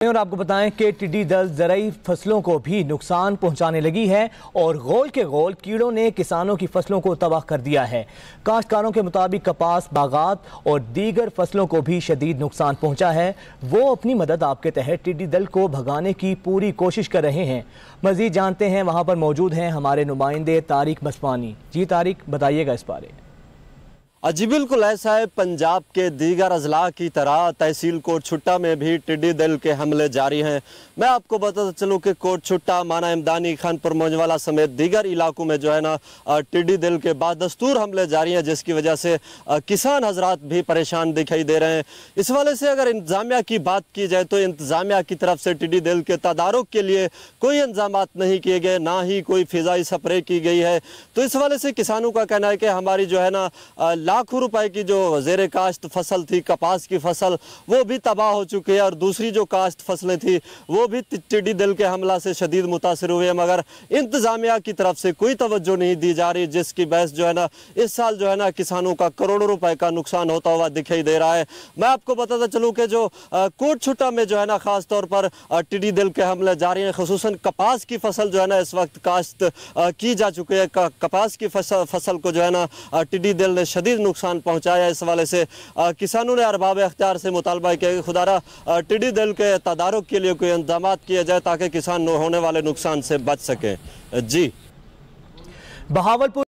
और आपको बताएं कि टिड्डी दल ज़रूरी फसलों को भी नुकसान पहुंचाने लगी है और गोल के गोल कीड़ों ने किसानों की फसलों को तबाह कर दिया है। काश्तकारों के मुताबिक कपास, बागात और दीगर फसलों को भी शदीद नुकसान पहुंचा है। वो अपनी मदद आपके तहत टिड्डी दल को भगाने की पूरी कोशिश कर रहे हैं। मजीद जानते हैं, वहाँ पर मौजूद हैं हमारे नुमाइंदे तारिक मस्वानी। जी तारिक, बताइएगा इस बारे। जी बिल्कुल ऐसा है। पंजाब के दीगर अजला की तरह तहसील कोटछुट्टा में भी टिड्डी दल के हमले जारी हैं। मैं आपको बताता चलूँ कि कोटछुट्टा, माना इमदानी, खानपुर मौजवाला समेत दीगर इलाकों में जो है ना टिड्डी दल के बादस्तूर हमले जारी हैं, जिसकी वजह से किसान हजरात भी परेशान दिखाई दे रहे हैं। इस वाले से अगर इंतजामिया की बात की जाए तो इंतजामिया की तरफ से टिड्डी दल के तदारुक के लिए कोई इंतजामात नहीं किए गए, ना ही कोई फिजाई स्प्रे की गई है। तो इस वाले से किसानों का कहना है कि हमारी जो है ना लाखों रुपए की जो ज़ेरे काश्त फसल थी, कपास की फसल, वो भी तबाह हो चुकी है और दूसरी जो काश्त फसलें थी वो भी टिड्डी दल के हमला से शदीद मुतासर हुए हैं। मगर इंतजामिया की तरफ से कोई तवज्जो नहीं दी जा रही, जिसकी बहस जो है ना इस साल जो है ना किसानों का करोड़ों रुपए का नुकसान होता हुआ दिखाई दे रहा है। मैं आपको बताता चलूँ कि जो कोटछुट्टा में जो है ना खास तौर पर टिड्डी दल के हमले जारी हैं। खुसूसन कपास की फसल जो है ना इस वक्त काश्त की जा चुकी है। कपास की फसल को जो है ना टिड्डी दल ने शदीद नुकसान पहुंचाया। इस वाले से किसानों ने अरबाब अख्तियार से मुतालबा किया कि खुदारा टिड्डी दल के तदारुक के लिए कोई इंतजाम किया जाए ताकि किसान होने वाले नुकसान से बच सके। जी, बहावलपुर